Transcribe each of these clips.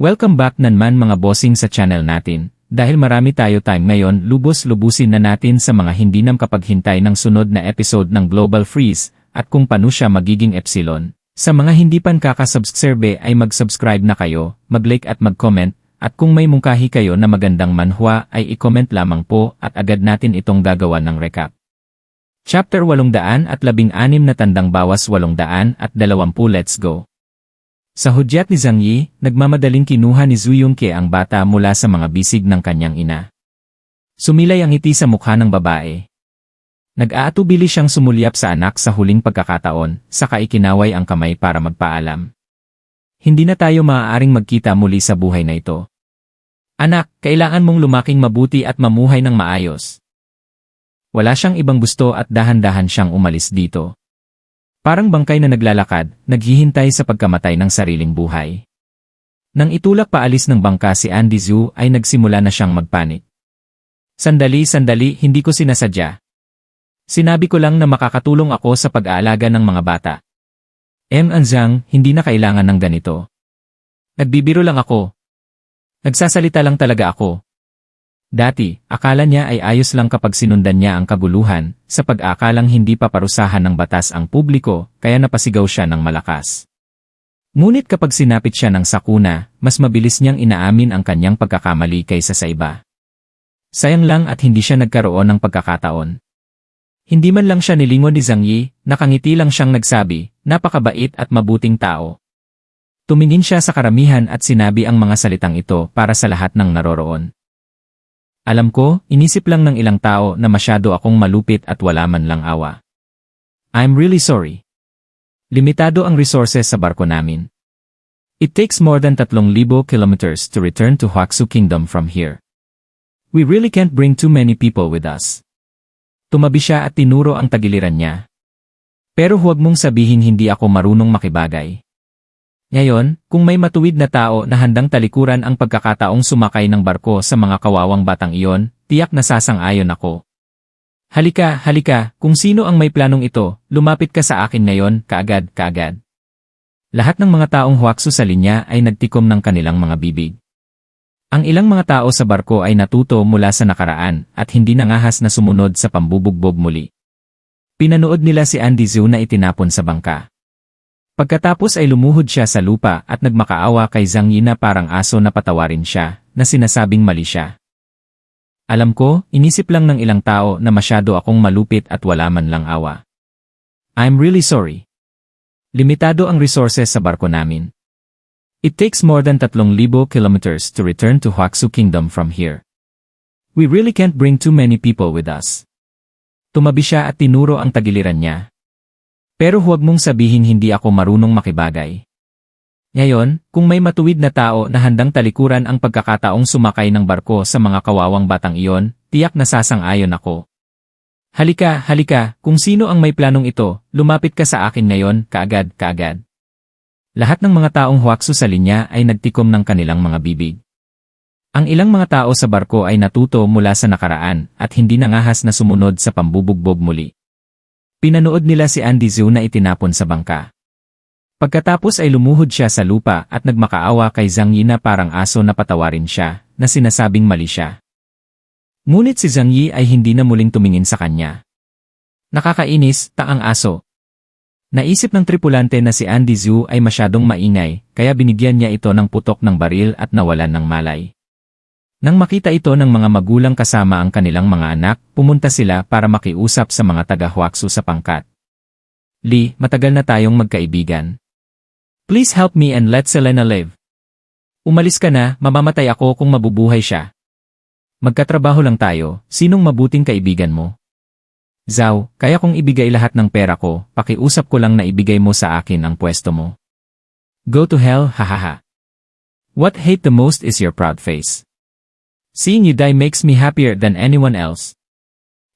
Welcome back naman mga bossing sa channel natin. Dahil marami tayo time ngayon, lubos-lubusin na natin sa mga hindi nam kapaghintay ng sunod na episode ng Global Freeze at kung paano siya magiging epsilon. Sa mga hindi pa nakaka-subscribe ay mag-subscribe na kayo, mag-like at mag-comment, at kung may mungkahi kayo na magandang manhwa ay i-comment lamang po at agad natin itong gagawa ng recap. Chapter 816 na tandang bawas 820, let's go! Sa hudyat ni Zhang Yi, nagmamadaling kinuha ni Zhu Yongke ang bata mula sa mga bisig ng kanyang ina. Sumilay ang ngiti sa mukha ng babae. Nag-aatubili siyang sumulyap sa anak sa huling pagkakataon, saka ikinaway ang kamay para magpaalam. Hindi na tayo maaaring magkita muli sa buhay na ito. Anak, kailangan mong lumaking mabuti at mamuhay ng maayos. Wala siyang ibang gusto at dahan-dahan siyang umalis dito. Parang bangkay na naglalakad, naghihintay sa pagkamatay ng sariling buhay. Nang itulak paalis ng bangka si Andy Zhu ay nagsimula na siyang magpanik. Sandali, hindi ko sinasadya. Sinabi ko lang na makakatulong ako sa pag-aalaga ng mga bata. Zhang, hindi na kailangan ng ganito. Nagbibiro lang ako. Nagsasalita lang talaga ako. Dati, akala niya ay ayos lang kapag sinundan niya ang kaguluhan, sa pag-aakalang hindi paparusahan ng batas ang publiko, kaya napasigaw siya ng malakas. Ngunit kapag sinapit siya ng sakuna, mas mabilis niyang inaamin ang kanyang pagkakamali kaysa sa iba. Sayang lang at hindi siya nagkaroon ng pagkakataon. Hindi man lang siya nilingon ni Zhang Yi, nakangiti lang siyang nagsabi, napakabait at mabuting tao. Tumingin siya sa karamihan at sinabi ang mga salitang ito para sa lahat ng naroroon. Alam ko, inisip lang ng ilang tao na masyado akong malupit at wala man lang awa. I'm really sorry. Limitado ang resources sa barko namin. It takes more than 3,000 kilometers to return to Huaxu Kingdom from here. We really can't bring too many people with us. Tumabi siya at tinuro ang tagiliran niya. Pero huwag mong sabihin hindi ako marunong makibagay. Ngayon, kung may matuwid na tao na handang talikuran ang pagkakataong sumakay ng barko sa mga kawawang batang iyon, tiyak na sasang-ayon ako. Halika, kung sino ang may planong ito, lumapit ka sa akin ngayon, kaagad. Lahat ng mga taong huwakso sa linya ay nagtikom ng kanilang mga bibig. Ang ilang mga tao sa barko ay natuto mula sa nakaraan at hindi nangahas na sumunod sa pambubugbog muli. Pinanood nila si Andy Zhu na itinapon sa bangka. Pagkatapos ay lumuhod siya sa lupa at nagmakaawa kay Zhang Yi na parang aso na patawarin siya, na sinasabing mali siya. Alam ko, inisip lang ng ilang tao na masyado akong malupit at wala man lang awa. I'm really sorry. Limitado ang resources sa barko namin. It takes more than 3,000 kilometers to return to Huaxu Kingdom from here. We really can't bring too many people with us. Tumabi siya at tinuro ang tagiliran niya. Pero huwag mong sabihin hindi ako marunong makibagay. Ngayon, kung may matuwid na tao na handang talikuran ang pagkakataong sumakay ng barko sa mga kawawang batang iyon, tiyak na sasang-ayon ako. Halika, kung sino ang may planong ito, lumapit ka sa akin ngayon, kaagad. Lahat ng mga taong huwakso sa linya ay nagtikom ng kanilang mga bibig. Ang ilang mga tao sa barko ay natuto mula sa nakaraan at hindi nangahas na sumunod sa pambubugbog muli. Pinanood nila si Andy Zhu na itinapon sa bangka. Pagkatapos ay lumuhod siya sa lupa at nagmakaawa kay Zhang Yi na parang aso na patawarin siya, na sinasabing mali siya. Ngunit si Zhang Yi ay hindi na muling tumingin sa kanya. Nakakainis, taang aso. Naisip ng tripulante na si Andy Zhu ay masyadong maingay, kaya binigyan niya ito ng putok ng baril at nawalan ng malay. Nang makita ito ng mga magulang kasama ang kanilang mga anak, pumunta sila para makiusap sa mga taga-Huaxu sa pangkat. Lee, matagal na tayong magkaibigan. Please help me and let Selena live. Umalis ka na, mamamatay ako kung mabubuhay siya. Magkatrabaho lang tayo, sinong mabuting kaibigan mo? Zhao, kaya kong ibigay lahat ng pera ko, pakiusap ko lang na ibigay mo sa akin ang pwesto mo. Go to hell, hahaha. What hate the most is your proud face. Seeing you die makes me happier than anyone else.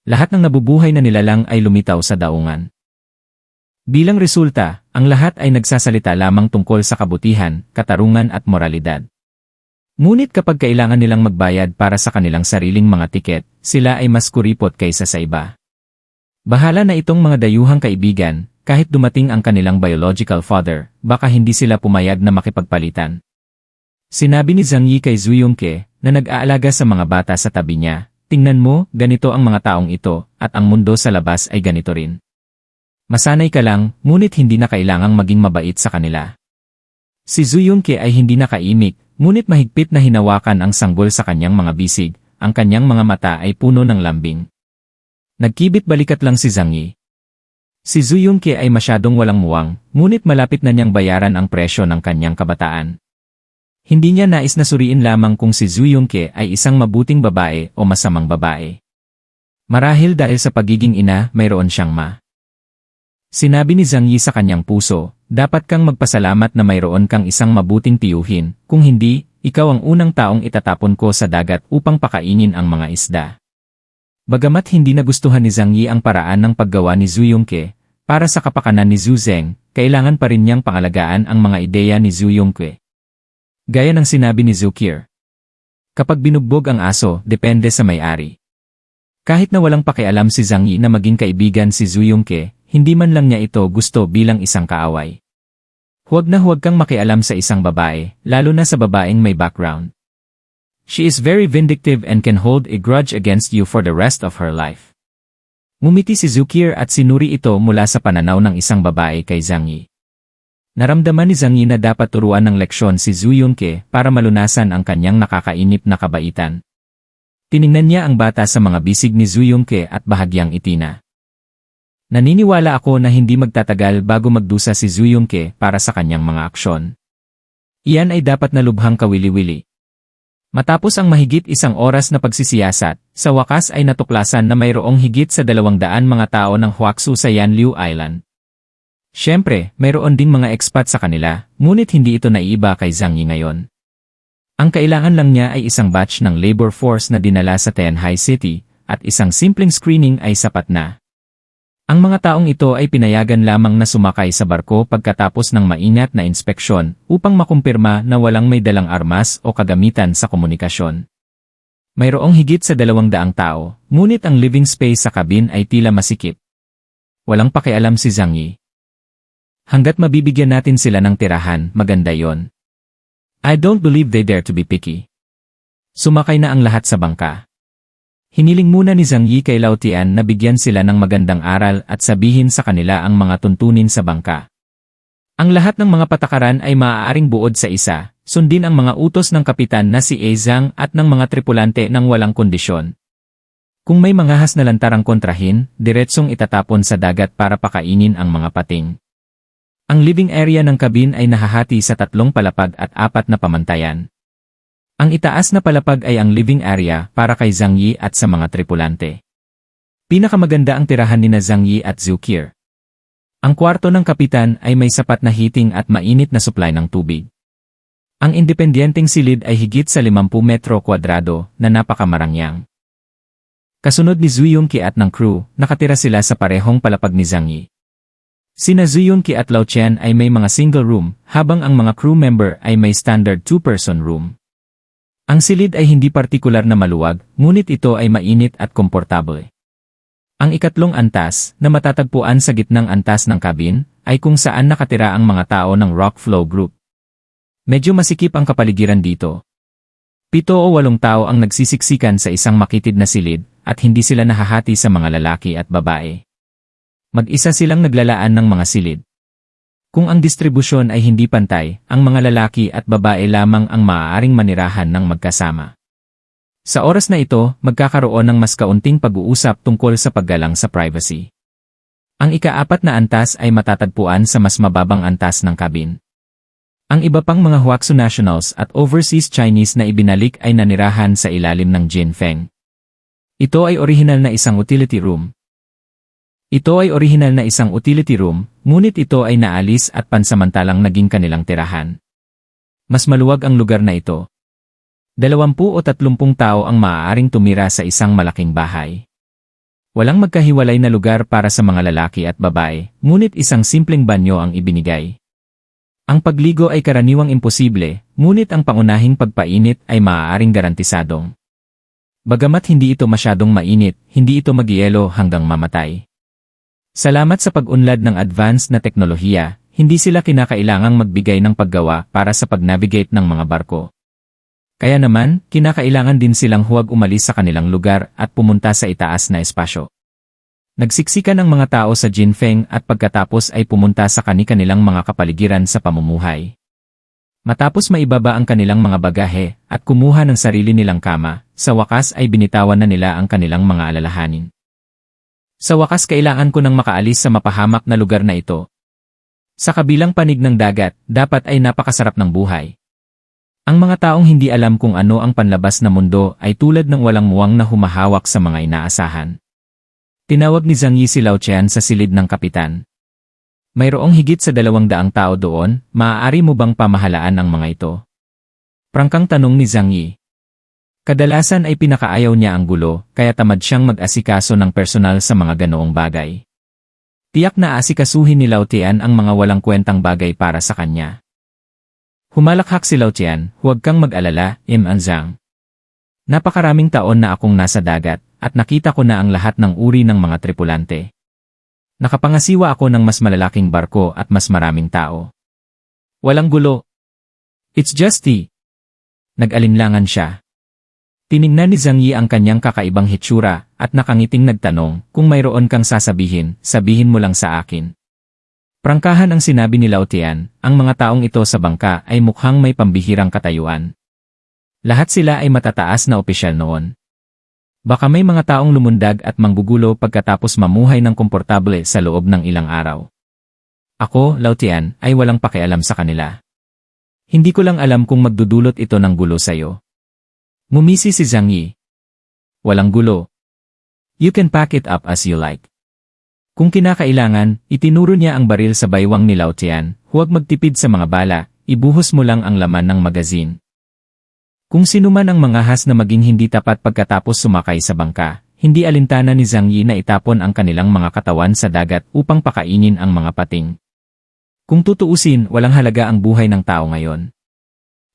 Lahat ng nabubuhay na nilalang ay lumitaw sa daungan. Bilang resulta, ang lahat ay nagsasalita lamang tungkol sa kabutihan, katarungan at moralidad. Ngunit kapag kailangan nilang magbayad para sa kanilang sariling mga tiket, sila ay mas kuripot kaysa sa iba. Bahala na itong mga dayuhang kaibigan, kahit dumating ang kanilang biological father, baka hindi sila pumayag na makipagpalitan. Sinabi ni Zhang Yi kay Zhu Yongke, na nag-aalaga sa mga bata sa tabi niya, tingnan mo, ganito ang mga taong ito, at ang mundo sa labas ay ganito rin. Masanay ka lang, ngunit hindi na kailangang maging mabait sa kanila. Si Zhu Yongke ay hindi nakaimik, ngunit mahigpit na hinawakan ang sanggol sa kanyang mga bisig, ang kanyang mga mata ay puno ng lambing. Nagkibit balikat lang si Zhang Yi. Si Zhu Yongke ay masyadong walang muwang, ngunit malapit na niyang bayaran ang presyo ng kanyang kabataan. Hindi niya nais na suriin lamang kung si Zhu Yongke ay isang mabuting babae o masamang babae. Marahil dahil sa pagiging ina, mayroon siyang ma. Sinabi ni Zhang Yi sa kanyang puso, dapat kang magpasalamat na mayroon kang isang mabuting tiyuhin, kung hindi, ikaw ang unang taong itatapon ko sa dagat upang pakainin ang mga isda. Bagamat hindi nagustuhan ni Zhang Yi ang paraan ng paggawa ni Zhu Yongke, para sa kapakanan ni Zhu Zeng, kailangan pa rin niyang pangalagaan ang mga ideya ni Zhu Yongke. Gaya ng sinabi ni Zhu Qier. Kapag binugbog ang aso, depende sa may-ari. Kahit na walang pakialam si Zhang Yi na maging kaibigan si Zhu Yongke, hindi man lang niya ito gusto bilang isang kaaway. Huwag na huwag kang makialam sa isang babae, lalo na sa babaeng may background. She is very vindictive and can hold a grudge against you for the rest of her life. Ngumiti si Zhu Qier at sinuri ito mula sa pananaw ng isang babae kay Zhang Yi. Naramdaman ni Zhang Yi na dapat turuan ng leksyon si Zhu Yongke para malunasan ang kanyang nakakainip na kabaitan. Tiningnan niya ang bata sa mga bisig ni Zhu Yongke at bahagyang itina. Naniniwala ako na hindi magtatagal bago magdusa si Zhu Yongke para sa kanyang mga aksyon. Iyan ay dapat na lubhang kawili-wili. Matapos ang mahigit isang oras na pagsisiyasat, sa wakas ay natuklasan na mayroong higit sa 200 mga tao ng Huaxu sa Yanliu Island. Siyempre, mayroon ding mga expat sa kanila, ngunit hindi ito naiiba kay Zhang Yi ngayon. Ang kailangan lang niya ay isang batch ng labor force na dinala sa Tianhai City, at isang simpleng screening ay sapat na. Ang mga taong ito ay pinayagan lamang na sumakay sa barko pagkatapos ng maingat na inspeksyon upang makumpirma na walang may dalang armas o kagamitan sa komunikasyon. Mayroong higit sa 200 tao, ngunit ang living space sa cabin ay tila masikip. Walang pakialam si Zhang Yi. Hanggat mabibigyan natin sila ng tirahan, maganda yon. I don't believe they dare to be picky. Sumakay na ang lahat sa bangka. Hiniling muna ni Zhang Yi kay Lao Tian na bigyan sila ng magandang aral at sabihin sa kanila ang mga tuntunin sa bangka. Ang lahat ng mga patakaran ay maaaring buod sa isa, sundin ang mga utos ng kapitan na si A. Zhang at ng mga tripulante ng walang kondisyon. Kung may mga has na lantarang kontrahin, diretsong itatapon sa dagat para pakainin ang mga pating. Ang living area ng cabin ay nahahati sa 3 palapag at 4 na pamantayan. Ang itaas na palapag ay ang living area para kay Zhang Yi at sa mga tripulante. Pinakamaganda ang tirahan ni Zhang Yi at Zhu Qier. Ang kwarto ng kapitan ay may sapat na heating at mainit na supply ng tubig. Ang independenteng silid ay higit sa 50 metro kwadrado na napakamarangyang. Kasunod ni Zhu Yongke at ng crew, nakatira sila sa parehong palapag ni Zhang Yi. Sina Zhu Yongke at Lao Chen ay may mga single room, habang ang mga crew member ay may standard 2-person room. Ang silid ay hindi partikular na maluwag, ngunit ito ay mainit at komportable. Ang ikatlong antas, na matatagpuan sa gitnang antas ng cabin, ay kung saan nakatira ang mga tao ng Rock Flow Group. Medyo masikip ang kapaligiran dito. 7 o 8 tao ang nagsisiksikan sa isang makitid na silid, at hindi sila nahahati sa mga lalaki at babae. Mag-isa silang naglalaan ng mga silid. Kung ang distribusyon ay hindi pantay, ang mga lalaki at babae lamang ang maaaring manirahan ng magkasama. Sa oras na ito, magkakaroon ng mas kaunting pag-uusap tungkol sa paggalang sa privacy. Ang ika-4 na antas ay matatagpuan sa mas mababang antas ng cabin. Ang iba pang mga Huaxu nationals at overseas Chinese na ibinalik ay nanirahan sa ilalim ng Jinfeng. Ito ay orihinal na isang utility room. Ngunit ito ay naalis at pansamantalang naging kanilang tirahan. Mas maluwag ang lugar na ito. 20 o 30 tao ang maaaring tumira sa isang malaking bahay. Walang magkahiwalay na lugar para sa mga lalaki at babae, ngunit isang simpleng banyo ang ibinigay. Ang pagligo ay karaniwang imposible, ngunit ang pangunahing pagpainit ay maaaring garantisadong. Bagamat hindi ito masyadong mainit, hindi ito magyelo hanggang mamatay. Salamat sa pag-unlad ng advanced na teknolohiya, hindi sila kinakailangang magbigay ng paggawa para sa pag-navigate ng mga barko. Kaya naman, kinakailangan din silang huwag umalis sa kanilang lugar at pumunta sa itaas na espasyo. Nagsiksikan ang mga tao sa Jinfeng at pagkatapos ay pumunta sa kani-kanilang mga kapaligiran sa pamumuhay. Matapos maibaba ang kanilang mga bagahe at kumuha ng sarili nilang kama, sa wakas ay binitawan na nila ang kanilang mga alalahanin. Sa wakas kailangan ko nang makaalis sa mapahamak na lugar na ito. Sa kabilang panig ng dagat, dapat ay napakasarap ng buhay. Ang mga taong hindi alam kung ano ang panlabas na mundo ay tulad ng walang muwang na humahawak sa mga inaasahan. Tinawag ni Zhang Yi si Lao Qian sa silid ng kapitan. Mayroong higit sa 200 tao doon, maaari mo bang pamahalaan ang mga ito? Prangkang tanong ni Zhang Yi. Kadalasan ay pinakaayaw niya ang gulo, kaya tamad siyang mag-asikaso ng personal sa mga ganoong bagay. Tiyak na asikasuhin ni Lao Qian ang mga walang kwentang bagay para sa kanya. Humalakhak si Lao Qian, huwag kang mag-alala, Zhang. Napakaraming taon na akong nasa dagat, at nakita ko na ang lahat ng uri ng mga tripulante. Nakapangasiwa ako ng mas malalaking barko at mas maraming tao. Walang gulo. It's just tea. Nag-alinlangan siya. Tiningnan ni Zhang Yi ang kanyang kakaibang hitsura at nakangiting nagtanong, kung mayroon kang sasabihin, sabihin mo lang sa akin. Prangkahan ang sinabi ni Lao Qian, ang mga taong ito sa bangka ay mukhang may pambihirang katayuan. Lahat sila ay matataas na opisyal noon. Baka may mga taong lumundag at manggugulo pagkatapos mamuhay ng komportable sa loob ng ilang araw. Ako, Lao Qian, ay walang pakialam sa kanila. Hindi ko lang alam kung magdudulot ito ng gulo sa'yo. Ngumisi si Zhang Yi. Walang gulo. You can pack it up as you like. Kung kinakailangan, itinuro niya ang baril sa baywang ni Lao Qian, huwag magtipid sa mga bala, ibuhos mo lang ang laman ng magazine. Kung sino man ang mangahas na maging hindi tapat pagkatapos sumakay sa bangka, hindi alintana ni Zhang Yi na itapon ang kanilang mga katawan sa dagat upang pakainin ang mga pating. Kung tutuusin, walang halaga ang buhay ng tao ngayon.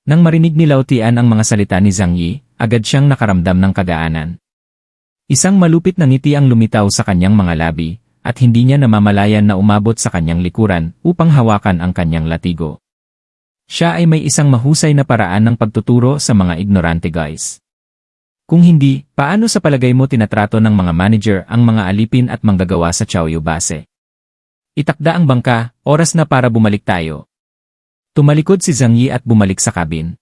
Nang marinig ni Lao Qian ang mga salita ni Zhang Yi, agad siyang nakaramdam ng kagaanan. Isang malupit na ngiti ang lumitaw sa kanyang mga labi, at hindi niya namamalayan na umabot sa kanyang likuran upang hawakan ang kanyang latigo. Siya ay may isang mahusay na paraan ng pagtuturo sa mga ignorante guys. Kung hindi, paano sa palagay mo tinatrato ng mga manager ang mga alipin at manggagawa sa Chaoyu Base? Itakda ang bangka, oras na para bumalik tayo. Tumalikod si Zhang Yi at bumalik sa kabin.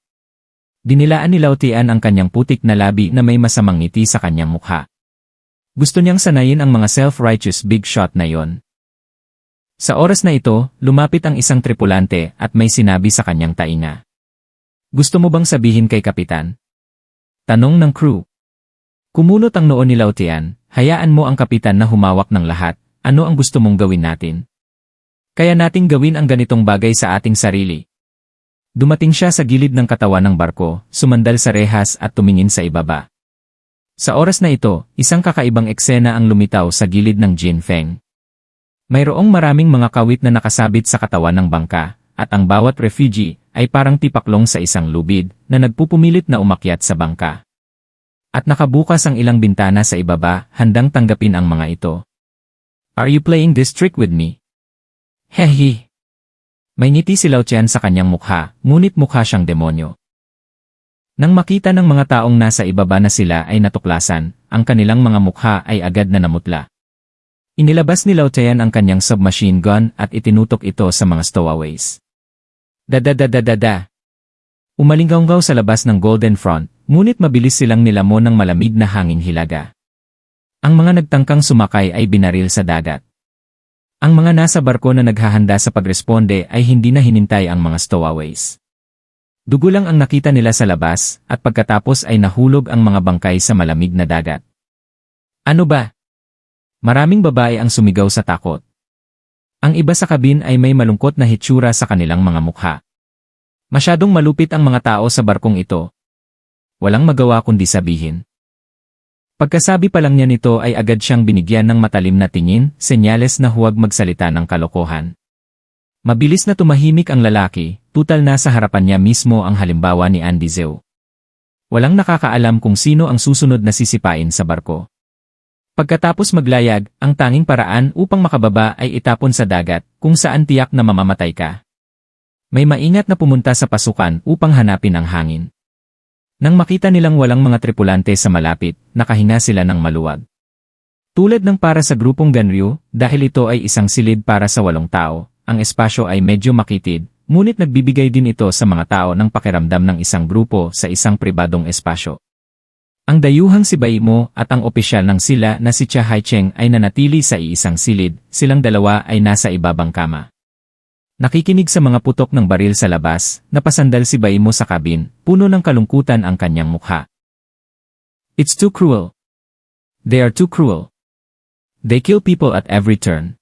Dinilaan ni Lao Qian ang kanyang putik na labi na may masamang ngiti sa kanyang mukha. Gusto niyang sanayin ang mga self-righteous big shot na yon. Sa oras na ito, lumapit ang isang tripulante at may sinabi sa kanyang tainga. Gusto mo bang sabihin kay kapitan? Tanong ng crew. Kumunot ang noo ni Lao Qian, hayaan mo ang kapitan na humawak ng lahat, ano ang gusto mong gawin natin? Kaya nating gawin ang ganitong bagay sa ating sarili. Dumating siya sa gilid ng katawan ng barko, sumandal sa rehas at tumingin sa ibaba. Sa oras na ito, isang kakaibang eksena ang lumitaw sa gilid ng Jinfeng. Mayroong maraming mga kawit na nakasabit sa katawan ng bangka, at ang bawat refugee ay parang tipaklong sa isang lubid na nagpupumilit na umakyat sa bangka. At nakabukas ang ilang bintana sa ibaba, handang tanggapin ang mga ito. Are you playing this trick with me? Hehe. May ngiti si Lao Qian sa kanyang mukha, ngunit mukha siyang demonyo. Nang makita ng mga taong nasa ibaba na sila ay natuklasan, ang kanilang mga mukha ay agad na namutla. Inilabas ni Lao Qian ang kanyang submachine gun at itinutok ito sa mga stowaways. Da-da-da-da-da-da. Umalinggaw sa labas ng Golden Front, ngunit mabilis silang nilamon ng malamig na hanging hilaga. Ang mga nagtangkang sumakay ay binaril sa dagat. Ang mga nasa barko na naghahanda sa pagresponde ay hindi na hinintay ang mga stowaways. Dugo lang ang nakita nila sa labas, at pagkatapos ay nahulog ang mga bangkay sa malamig na dagat. Ano ba? Maraming babae ang sumigaw sa takot. Ang iba sa kabin ay may malungkot na hitsura sa kanilang mga mukha. Masyadong malupit ang mga tao sa barkong ito. Walang magawa kundi sabihin. Pagkasabi pa lang niya nito ay agad siyang binigyan ng matalim na tingin, senyales na huwag magsalita ng kalokohan. Mabilis na tumahimik ang lalaki, tutal na sa harapan niya mismo ang halimbawa ni Andy Zhou. Walang nakakaalam kung sino ang susunod na sisipain sa barko. Pagkatapos maglayag, ang tanging paraan upang makababa ay itapon sa dagat, kung saan tiyak na mamamatay ka. May maingat na pumunta sa pasukan upang hanapin ang hangin. Nang makita nilang walang mga tripulante sa malapit, nakahinga sila ng maluwag. Tulad ng para sa grupong Ganryu, dahil ito ay isang silid para sa 8 tao, ang espasyo ay medyo makitid, ngunit nagbibigay din ito sa mga tao ng pakiramdam ng isang grupo sa isang pribadong espasyo. Ang dayuhang si Baimo at ang opisyal ng sila na si Cha Haicheng ay nanatili sa iisang silid, silang dalawa ay nasa ibabang kama. Nakikinig sa mga putok ng baril sa labas, napasandal si Baimo sa kabin, puno ng kalungkutan ang kanyang mukha. It's too cruel. They are too cruel. They kill people at every turn.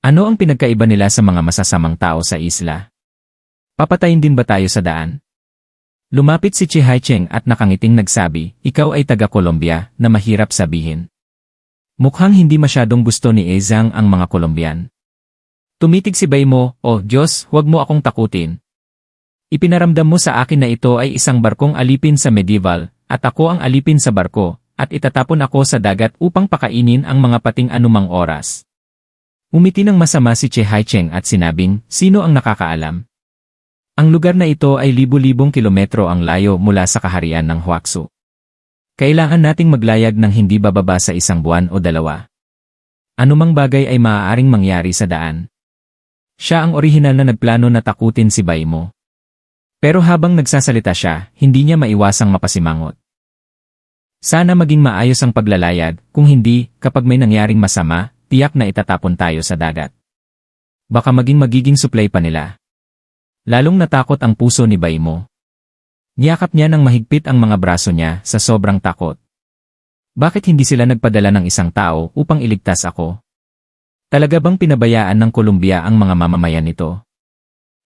Ano ang pinagkaiba nila sa mga masasamang tao sa isla? Papatayin din ba tayo sa daan? Lumapit si Chi Haicheng at nakangiting nagsabi, ikaw ay taga-Colombia, na mahirap sabihin. Mukhang hindi masyadong gusto ni Ezang ang mga Colombian. Tumitig si Baimo, oh Diyos, huwag mo akong takutin. Ipinaramdam mo sa akin na ito ay isang barkong alipin sa medieval, at ako ang alipin sa barko, at itatapon ako sa dagat upang pakainin ang mga pating anumang oras. Umiti ng masama si Chi Haicheng at sinabing, sino ang nakakaalam? Ang lugar na ito ay libu-libong kilometro ang layo mula sa kaharian ng Huaxu. Kailangan nating maglayag ng hindi bababa sa 1 buwan o 2. Anumang bagay ay maaaring mangyari sa daan. Siya ang orihinal na nagplano na takutin si Baimo. Pero habang nagsasalita siya, hindi niya maiwasang mapasimangot. Sana maging maayos ang paglalayag, kung hindi, kapag may nangyaring masama, tiyak na itatapon tayo sa dagat. Baka magiging supply pa nila. Lalong natakot ang puso ni Baimo. Niyakap niya ng mahigpit ang mga braso niya sa sobrang takot. Bakit hindi sila nagpadala ng isang tao upang iligtas ako? Talaga bang pinabayaan ng Colombia ang mga mamamayan nito?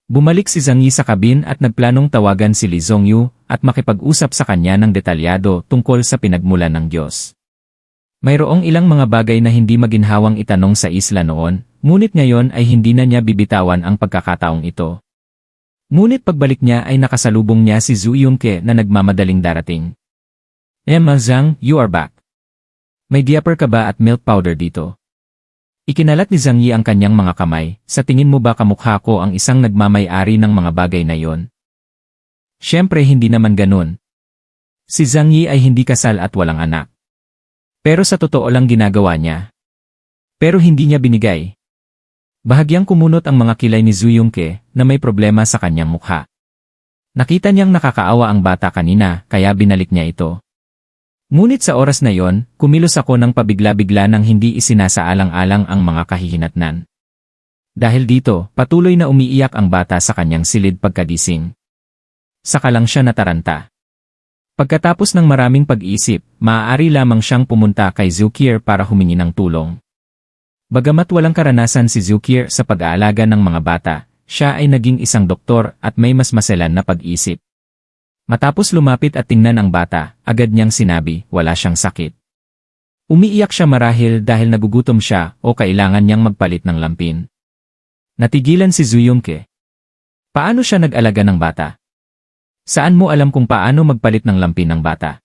Bumalik si Zhang Yi sa kabin at nagplanong tawagan si Li Zhongyu at makipag-usap sa kanya ng detalyado tungkol sa pinagmulan ng Diyos. Mayroong ilang mga bagay na hindi maginhawang itanong sa isla noon, ngunit ngayon ay hindi na niya bibitawan ang pagkakataong ito. Ngunit pagbalik niya ay nakasalubong niya si Zhu Yongke na nagmamadaling darating. Emma Zhang, you are back. May diaper ka ba at milk powder dito? Ikinalat ni Zhang Yi ang kanyang mga kamay, sa tingin mo ba kamukha ko ang isang nagmamay-ari ng mga bagay na yon? Siyempre hindi naman ganun. Si Zhang Yi ay hindi kasal at walang anak. Pero sa totoo lang ginagawa niya. Pero hindi niya binigay. Bahagyang kumunot ang mga kilay ni Zhu Yongke na may problema sa kanyang mukha. Nakita niyang nakakaawa ang bata kanina kaya binalik niya ito. Ngunit sa oras na yon, kumilos ako ng pabigla-bigla nang hindi isinasaalang-alang ang mga kahihinatnan. Dahil dito, patuloy na umiiyak ang bata sa kanyang silid pagkadising. Saka lang siya nataranta. Pagkatapos ng maraming pag-iisip, maaari lamang siyang pumunta kay Zukir para humingi ng tulong. Bagamat walang karanasan si Zukir sa pag-aalaga ng mga bata, siya ay naging isang doktor at may mas maselan na pag-isip. Matapos lumapit at tingnan ang bata, agad niyang sinabi, wala siyang sakit. Umiiyak siya marahil dahil nagugutom siya o kailangan niyang magpalit ng lampin. Natigilan si Zhu Yongke. Paano siya nag-alaga ng bata? Saan mo alam kung paano magpalit ng lampin ng bata?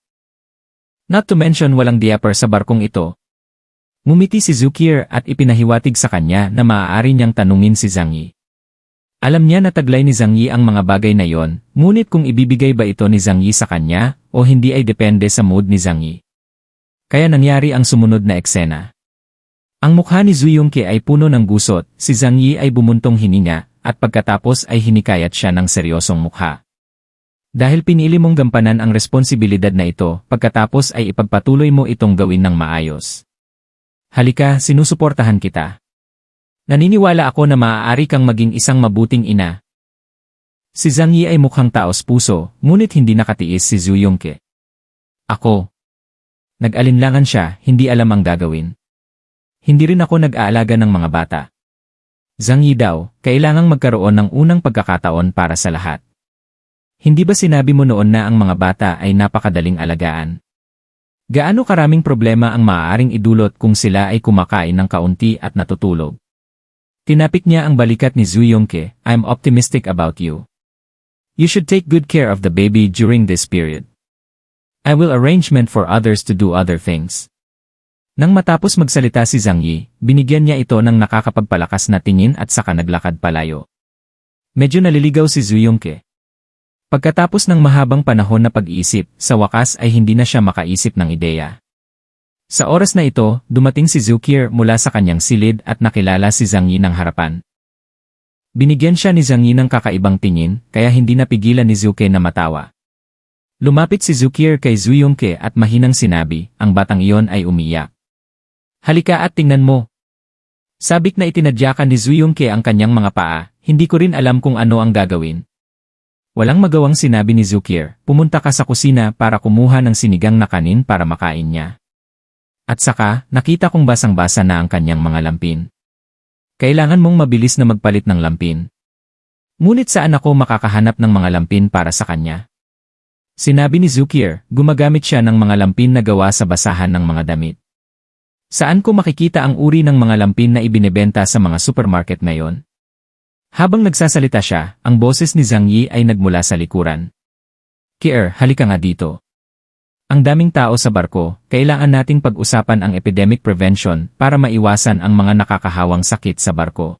Not to mention walang diaper sa barkong ito. Ngumiti si Zukir at ipinahiwatig sa kanya na maaari niyang tanungin si Zhang Yi. Alam niya na taglay ni Zhang Yi ang mga bagay na yon, ngunit kung ibibigay ba ito ni Zhang Yi sa kanya, o hindi ay depende sa mood ni Zhang Yi. Kaya nangyari ang sumunod na eksena. Ang mukha ni Zhu Yongke ay puno ng gusot, si Zhang Yi ay bumuntong hininga, at pagkatapos ay hinikayat siya ng seryosong mukha. Dahil pinili mong gampanan ang responsibilidad na ito, pagkatapos ay ipagpatuloy mo itong gawin ng maayos. Halika, sinusuportahan kita. Naniniwala ako na maaari kang maging isang mabuting ina. Si Zhang Yi ay mukhang taos puso, ngunit hindi nakatiis si Zhu Yongke. Ako. Nag-alinlangan siya, hindi alam ang gagawin. Hindi rin ako nag-aalaga ng mga bata. Zhang Yi daw, kailangang magkaroon ng unang pagkakataon para sa lahat. Hindi ba sinabi mo noon na ang mga bata ay napakadaling alagaan? Gaano karaming problema ang maaaring idulot kung sila ay kumakain ng kaunti at natutulog? Tinapik niya ang balikat ni Zhu Yongke, I'm optimistic about you. You should take good care of the baby during this period. I will arrangement for others to do other things. Nang matapos magsalita si Zhang Yi, binigyan niya ito ng nakakapagpalakas na tingin at saka naglakad palayo. Medyo naliligaw si Zhu Yongke. Pagkatapos ng mahabang panahon na pag-iisip, sa wakas ay hindi na siya makaisip ng ideya. Sa oras na ito, dumating si Zukir mula sa kanyang silid at nakilala si Zhang Yi ng harapan. Binigyan siya ni Zhang Yi ng kakaibang tingin, kaya hindi napigilan ni Zuke na matawa. Lumapit si Zukir kay Zhu Yongke at mahinang sinabi, ang batang iyon ay umiyak. Halika at tingnan mo. Sabik na itinadyakan ni Zhu Yongke ang kanyang mga paa, hindi ko rin alam kung ano ang gagawin. Walang magawang sinabi ni Zukir, pumunta ka sa kusina para kumuha ng sinigang na kanin para makain niya. At saka, nakita kong basang-basa na ang kanyang mga lampin. Kailangan mong mabilis na magpalit ng lampin. Ngunit saan ako makakahanap ng mga lampin para sa kanya? Sinabi ni Zukir, gumagamit siya ng mga lampin na gawa sa basahan ng mga damit. Saan ko makikita ang uri ng mga lampin na ibinebenta sa mga supermarket ngayon? Habang nagsasalita siya, ang boses ni Zhang Yi ay nagmula sa likuran. Kier, halika nga dito. Ang daming tao sa barko, kailangan nating pag-usapan ang epidemic prevention para maiwasan ang mga nakakahawang sakit sa barko.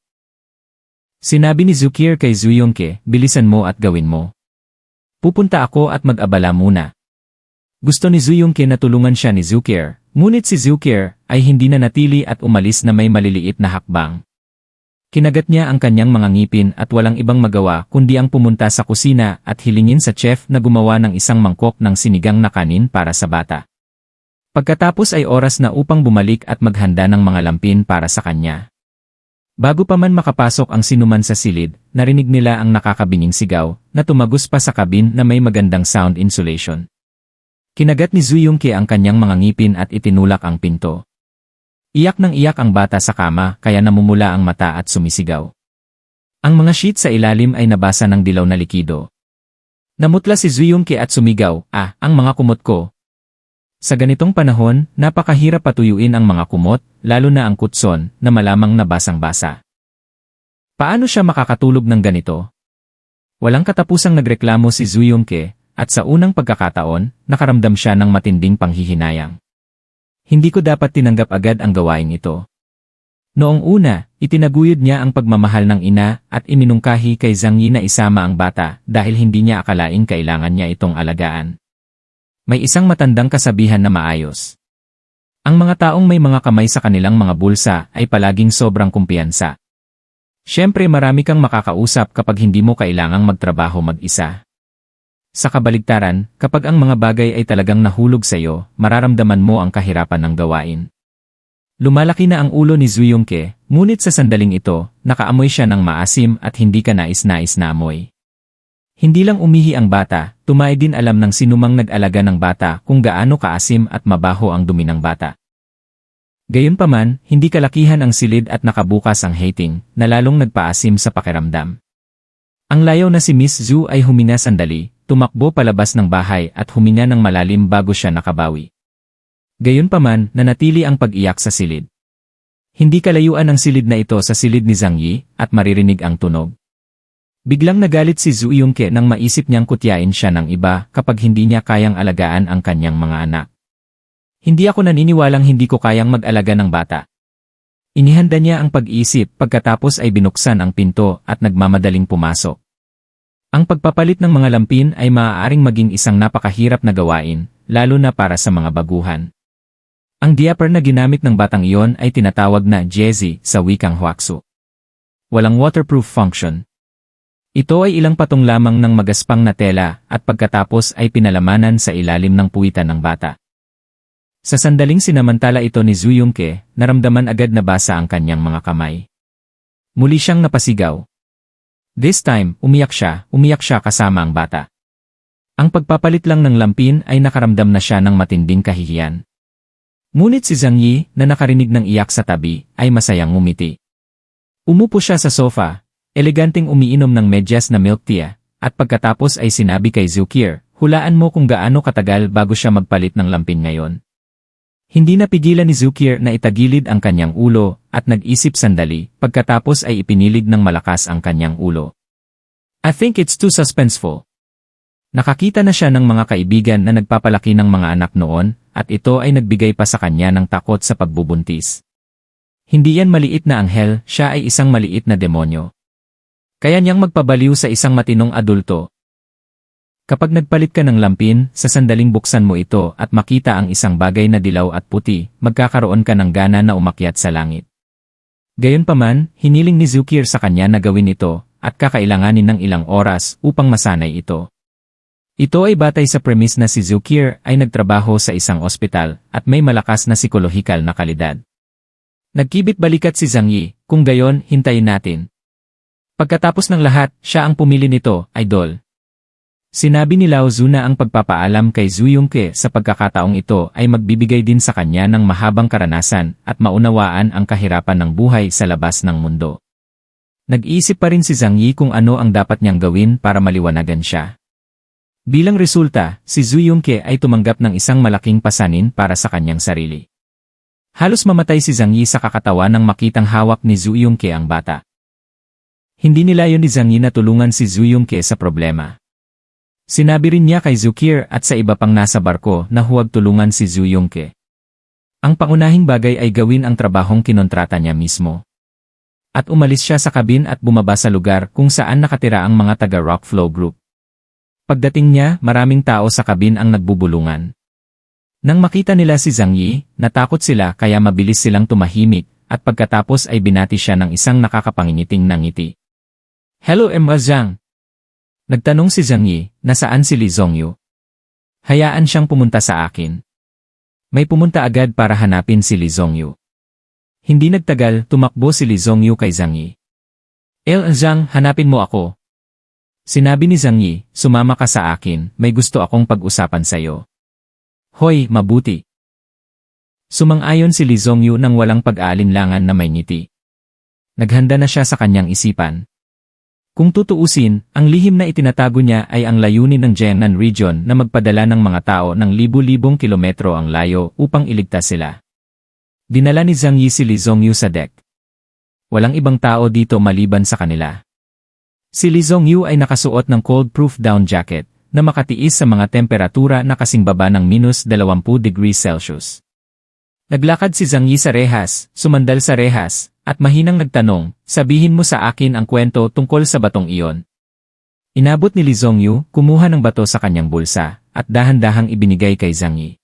Sinabi ni Zukir kay Zhu Yongke, bilisan mo at gawin mo. Pupunta ako at mag-abala muna. Gusto ni Zhu Yongke na tulungan siya ni Zukir, ngunit si Zukir ay hindi na natili at umalis na may maliliit na hakbang. Kinagat niya ang kanyang mga ngipin at walang ibang magawa kundi ang pumunta sa kusina at hilingin sa chef na gumawa ng isang mangkok ng sinigang na kanin para sa bata. Pagkatapos ay oras na upang bumalik at maghanda ng mga lampin para sa kanya. Bago pa man makapasok ang sinuman sa silid, narinig nila ang nakakabinging sigaw na tumagos pa sa kabin na may magandang sound insulation. Kinagat ni Zhu Yongke ang kanyang mga ngipin at itinulak ang pinto. Iyak ng iyak ang bata sa kama kaya namumula ang mata at sumisigaw. Ang mga sheet sa ilalim ay nabasa ng dilaw na likido. Namutla si Zhu Yongke at sumigaw, ang mga kumot ko. Sa ganitong panahon, napakahirap patuyuin ang mga kumot, lalo na ang kutson, na malamang nabasang-basa. Paano siya makakatulog ng ganito? Walang katapusang nagreklamo si Zhu Yongke, at sa unang pagkakataon, nakaramdam siya ng matinding panghihinayang. Hindi ko dapat tinanggap agad ang gawain ito. Noong una, itinaguyod niya ang pagmamahal ng ina at iminungkahi kay Zhang Yi na isama ang bata dahil hindi niya akalaing kailangan niya itong alagaan. May isang matandang kasabihan na maayos. Ang mga taong may mga kamay sa kanilang mga bulsa ay palaging sobrang kumpiyansa. Siyempre marami kang makakausap kapag hindi mo kailangang magtrabaho mag-isa. Sa kabaligtaran, kapag ang mga bagay ay talagang nahulog sa iyo, mararamdaman mo ang kahirapan ng gawain. Lumalaki na ang ulo ni Zhu Yongke, ngunit sa sandaling ito, nakaamoy siya ng maasim at hindi ka nais-nais na amoy. Hindi lang umihi ang bata, tumay din alam ng sinumang nag-alaga ng bata kung gaano kaasim at mabaho ang dumi ng bata. Gayunpaman, hindi kalakihan ang silid at nakabukas ang hating, na lalong nagpaasim sa pakiramdam. Ang layaw na si Miss Zhu ay humina sandali, tumakbo palabas ng bahay at huminga ng malalim bago siya nakabawi. Gayunpaman, nanatili ang pag-iyak sa silid. Hindi kalayuan ang silid na ito sa silid ni Zhang Yi at maririnig ang tunog. Biglang nagalit si Zhu Yongke nang maisip niyang kutyain siya ng iba kapag hindi niya kayang alagaan ang kanyang mga anak. Hindi ako naniniwalang hindi ko kayang mag-alaga ng bata. Inihanda niya ang pag-iisip pagkatapos ay binuksan ang pinto at nagmamadaling pumasok. Ang pagpapalit ng mga lampin ay maaaring maging isang napakahirap na gawain, lalo na para sa mga baguhan. Ang diaper na ginamit ng batang iyon ay tinatawag na jezi sa wikang Huaxu. Walang waterproof function. Ito ay ilang patong lamang ng magaspang na tela at pagkatapos ay pinalamanan sa ilalim ng puwitan ng bata. Sa sandaling sinamantala ito ni Zhu Yongke, naramdaman agad na basa ang kanyang mga kamay. Muli siyang napasigaw. This time, umiyak siya kasama ang bata. Ang pagpapalit lang ng lampin ay nakaramdam na siya ng matinding kahihiyan. Ngunit si Zhang Yi, na nakarinig ng iyak sa tabi, ay masayang ngumiti. Umupo siya sa sofa, eleganteng umiinom ng medyas na milk tea, at pagkatapos ay sinabi kay Zukir, hulaan mo kung gaano katagal bago siya magpalit ng lampin ngayon. Hindi napigilan ni Zukir na itagilid ang kanyang ulo at nag-isip sandali pagkatapos ay ipinilig ng malakas ang kanyang ulo. I think it's too suspenseful. Nakakita na siya ng mga kaibigan na nagpapalaki ng mga anak noon at ito ay nagbigay pa sa kanya ng takot sa pagbubuntis. Hindi yan maliit na anghel, siya ay isang maliit na demonyo. Kaya niyang magpabaliw sa isang matinong adulto. Kapag nagpalit ka ng lampin, sa sandaling buksan mo ito at makita ang isang bagay na dilaw at puti, magkakaroon ka ng gana na umakyat sa langit. Gayunpaman, hiniling ni Zukir sa kanya na gawin ito, at kakailanganin ng ilang oras upang masanay ito. Ito ay batay sa premise na si Zukir ay nagtrabaho sa isang ospital at may malakas na psikolohikal na kalidad. Nagkibit balikat si Zhang Yi, kung gayon, hintayin natin. Pagkatapos ng lahat, siya ang pumili nito, idol. Sinabi ni Lao Zu na ang pagpapaalam kay Zhu Yongke sa pagkakataong ito ay magbibigay din sa kanya ng mahabang karanasan at maunawaan ang kahirapan ng buhay sa labas ng mundo. Nag-iisip pa rin si Zhang Yi kung ano ang dapat niyang gawin para maliwanagan siya. Bilang resulta, si Zhu Yongke ay tumanggap ng isang malaking pasanin para sa kanyang sarili. Halos mamatay si Zhang Yi sa kakatawa nang makitang hawak ni Zhu Yongke ang bata. Hindi nilayon ni Zhang Yi na tulungan si Zhu Yongke sa problema. Sinabi rin niya kay Zukir at sa iba pang nasa barko na huwag tulungan si Zhu Yongke. Ang pangunahing bagay ay gawin ang trabahong kinontrata niya mismo. At umalis siya sa kabin at bumaba sa lugar kung saan nakatira ang mga taga-Rockflow Group. Pagdating niya, maraming tao sa kabin ang nagbubulungan. Nang makita nila si Zhang Yi, natakot sila kaya mabilis silang tumahimik at pagkatapos ay binati siya ng isang nakakapangingiting na ngiti. Hello Emma Zhang! Nagtanong si Zhang Yi, nasaan si Li Zongyu? Hayaan siyang pumunta sa akin. May pumunta agad para hanapin si Li Zongyu. Hindi nagtagal, tumakbo si Li Zongyu kay Zhang Yi. Zhang, hanapin mo ako. Sinabi ni Zhang Yi, sumama ka sa akin, may gusto akong pag-usapan sa'yo. Hoy, mabuti. Sumang-ayon si Li Zongyu nang walang pag-aalinlangan na may ngiti. Naghanda na siya sa kanyang isipan. Kung tutuusin, ang lihim na itinatago niya ay ang layunin ng Jiangnan Region na magpadala ng mga tao ng libu-libong kilometro ang layo upang iligtas sila. Dinala ni Zhang Yi si Li Zongyu sa deck. Walang ibang tao dito maliban sa kanila. Si Li Zongyu ay nakasuot ng cold-proof down jacket na makatiis sa mga temperatura na kasing baba ng -20 degrees Celsius. Naglakad si Zhang Yi sa rehas, sumandal sa rehas, at mahinang nagtanong, sabihin mo sa akin ang kwento tungkol sa batong iyon. Inabot ni Li Zongyu, kumuha ng bato sa kanyang bulsa, at dahan-dahang ibinigay kay Zhang Yi.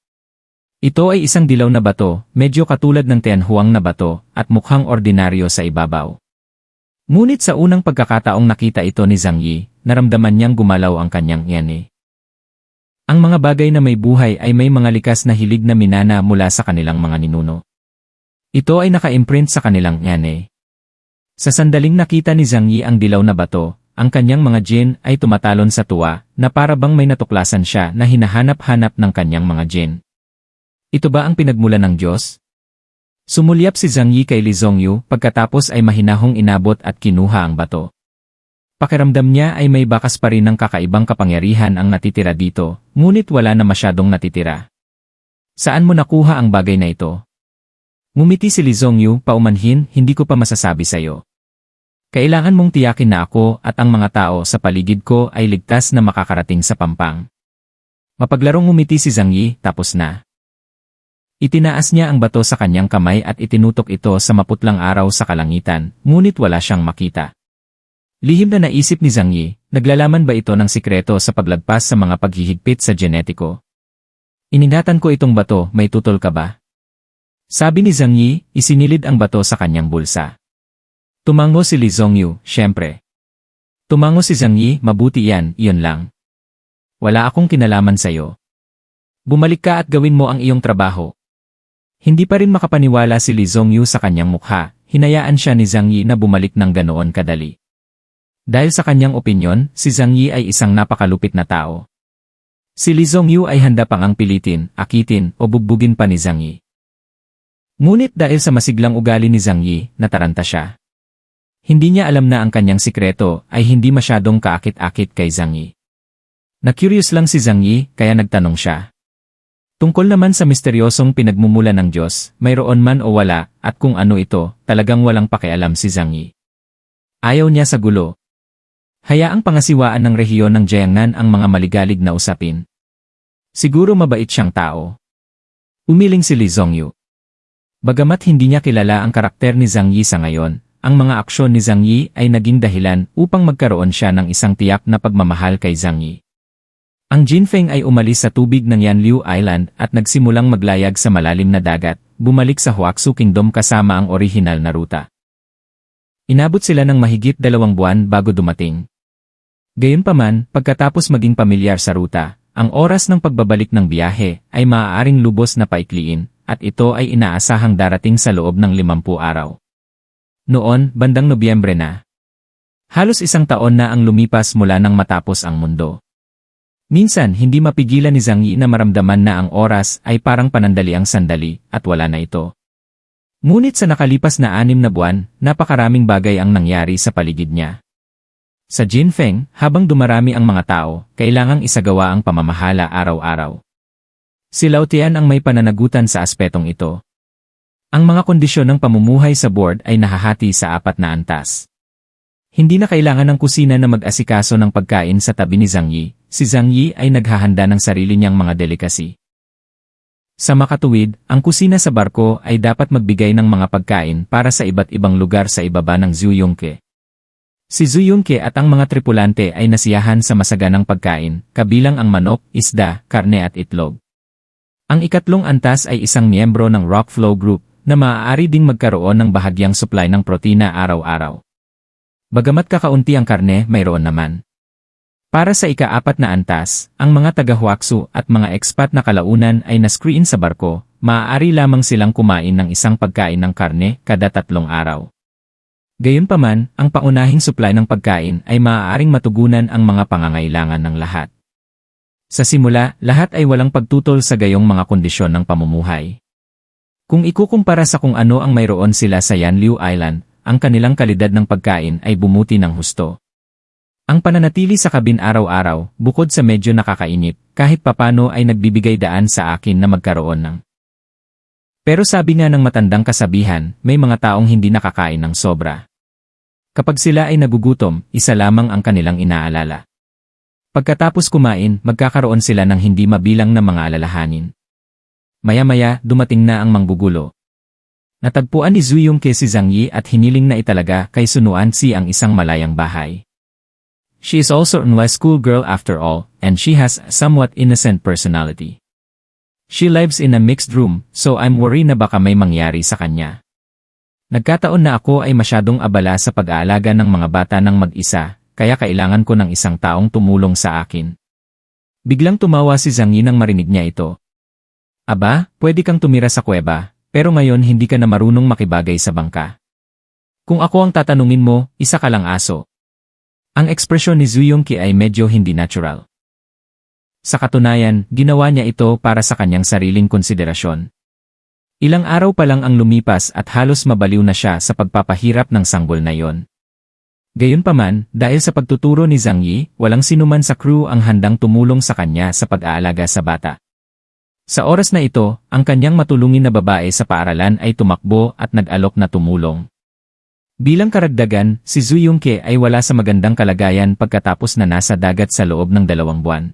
Ito ay isang dilaw na bato, medyo katulad ng Tianhuang na bato, at mukhang ordinaryo sa ibabaw. Ngunit sa unang pagkakataong nakita ito ni Zhang Yi, naramdaman niyang gumalaw ang kanyang yane. Ang mga bagay na may buhay ay may mga likas na hilig na minana mula sa kanilang mga ninuno. Ito ay naka-imprint sa kanilang yane. Sa sandaling nakita ni Zhang Yi ang dilaw na bato, ang kanyang mga jin ay tumatalon sa tuwa na para bang may natuklasan siya na hinahanap-hanap ng kanyang mga jin. Ito ba ang pinagmulan ng Diyos? Sumulyap si Zhang Yi kay Li Zongyu pagkatapos ay mahinahong inabot at kinuha ang bato. Pakiramdam niya ay may bakas pa rin ng kakaibang kapangyarihan ang natitira dito, ngunit wala na masyadong natitira. Saan mo nakuha ang bagay na ito? Ngumiti si Li Zongyu, paumanhin, hindi ko pa masasabi sa'yo. Kailangan mong tiyakin na ako at ang mga tao sa paligid ko ay ligtas na makakarating sa pampang. Mapaglarong ngumiti si Zhang Yi, tapos na. Itinaas niya ang bato sa kanyang kamay at itinutok ito sa maputlang araw sa kalangitan, ngunit wala siyang makita. Lihim na naisip ni Zhang Yi, naglalaman ba ito ng sikreto sa paglagpas sa mga paghihigpit sa genetiko? Ininatan ko itong bato, may tutol ka ba? Sabi ni Zhang Yi, isinilid ang bato sa kanyang bulsa. Tumango si Li Zongyu, syempre. Tumango si Zhang Yi, mabuti yan, iyon lang. Wala akong kinalaman sa'yo. Bumalik ka at gawin mo ang iyong trabaho. Hindi pa rin makapaniwala si Li Zongyu sa kanyang mukha, hinayaan siya ni Zhang Yi na bumalik ng ganoon kadali. Dahil sa kanyang opinyon, si Zhang Yi ay isang napakalupit na tao. Si Li Zongyu ay handa pang ang pilitin, akitin, o bugbugin pa ni Zhang Yi. Ngunit dahil sa masiglang ugali ni Zhang Yi, nataranta siya. Hindi niya alam na ang kanyang sikreto ay hindi masyadong kaakit-akit kay Zhang Yi. Na-curious lang si Zhang Yi, kaya nagtanong siya. Tungkol naman sa misteryosong pinagmumula ng Diyos, mayroon man o wala, at kung ano ito, talagang walang pakialam si Zhang Yi. Ayaw niya sa gulo. Hayaang pangasiwaan ng rehiyon ng Jiangnan ang mga maligalig na usapin. Siguro mabait siyang tao. Umiling si Li Zongyu. Bagamat hindi niya kilala ang karakter ni Zhang Yi sa ngayon, ang mga aksyon ni Zhang Yi ay naging dahilan upang magkaroon siya ng isang tiyak na pagmamahal kay Zhang Yi. Ang Jinfeng ay umalis sa tubig ng Yanliu Island at nagsimulang maglayag sa malalim na dagat, bumalik sa Huaxu Kingdom kasama ang orihinal na ruta. Inabot sila ng mahigit 2 buwan bago dumating. Gayunpaman, pagkatapos maging pamilyar sa ruta, ang oras ng pagbabalik ng biyahe ay maaaring lubos na paikliin, at ito ay inaasahang darating sa loob ng 50 araw. Noon, bandang Nobyembre na. Halos 1 taon na ang lumipas mula nang matapos ang mundo. Minsan, hindi mapigilan ni Zhang Yi na maramdaman na ang oras ay parang panandaliang sandali, at wala na ito. Ngunit sa nakalipas na 6 na buwan, napakaraming bagay ang nangyari sa paligid niya. Sa Jinfeng, habang dumarami ang mga tao, kailangang isagawa ang pamamahala araw-araw. Si Lao Tian ang may pananagutan sa aspetong ito. Ang mga kondisyon ng pamumuhay sa board ay nahahati sa 4 na antas. Hindi na kailangan ng kusina na mag-asikaso ng pagkain sa tabi ni Zhang Yi. Si Zhang Yi ay naghahanda ng sarili niyang mga delikasi. Sa makatuwid, ang kusina sa barko ay dapat magbigay ng mga pagkain para sa iba't ibang lugar sa ibaba ng Zhu Yongke. Si Zhu Yongke at ang mga tripulante ay nasiyahan sa masaganang pagkain, kabilang ang manok, isda, karne at itlog. Ang ikatlong antas ay isang miyembro ng Rock Flow Group na maaari ding magkaroon ng bahagyang supply ng protina araw-araw. Bagamat kakaunti ang karne, mayroon naman. Para sa ika-4 na antas, ang mga taga-Huaxu at mga expat na kalaunan ay na-screen sa barko, maaari lamang silang kumain ng isang pagkain ng karne kada 3 araw. Gayunpaman, ang paunahing supply ng pagkain ay maaaring matugunan ang mga pangangailangan ng lahat. Sa simula, lahat ay walang pagtutol sa gayong mga kondisyon ng pamumuhay. Kung ikukumpara sa kung ano ang mayroon sila sa Yanliu Island, ang kanilang kalidad ng pagkain ay bumuti ng husto. Ang pananatili sa kabin araw-araw, bukod sa medyo nakakainip, kahit papano ay nagbibigay daan sa akin na magkaroon ng. Pero sabi nga ng matandang kasabihan, may mga taong hindi nakakain ng sobra. Kapag sila ay nagugutom, isa lamang ang kanilang inaalala. Pagkatapos kumain, magkakaroon sila ng hindi mabilang na mga alalahanin. Maya-maya, dumating na ang manggugulo. Natagpuan ni Zhu Yongke si Zhang Yi at hiniling na italaga kay Sun Wanzi ang isang malayang bahay. She is also a school girl after all, and she has a somewhat innocent personality. She lives in a mixed room, so I'm worried na baka may mangyari sa kanya. Nagkataon na ako ay masyadong abala sa pag-aalaga ng mga bata ng mag-isa, kaya kailangan ko ng isang taong tumulong sa akin. Biglang tumawa si Zhang Yi nang marinig niya ito. Aba, pwede kang tumira sa kuweba, pero ngayon hindi ka na marunong makibagay sa bangka. Kung ako ang tatanungin mo, isa ka lang aso. Ang ekspresyon ni Zhu Yongke ay medyo hindi natural. Sa katunayan, ginawa niya ito para sa kanyang sariling konsiderasyon. Ilang araw pa lang ang lumipas at halos mabaliw na siya sa pagpapahirap ng sanggol na yon. Gayunpaman, dahil sa pagtuturo ni Zhang Yi, walang sinuman sa crew ang handang tumulong sa kanya sa pag-aalaga sa bata. Sa oras na ito, ang kanyang matulungin na babae sa paaralan ay tumakbo at nag-alok na tumulong. Bilang karagdagan, si Zhu Yongke ay wala sa magandang kalagayan pagkatapos na nasa dagat sa loob ng 2 buwan.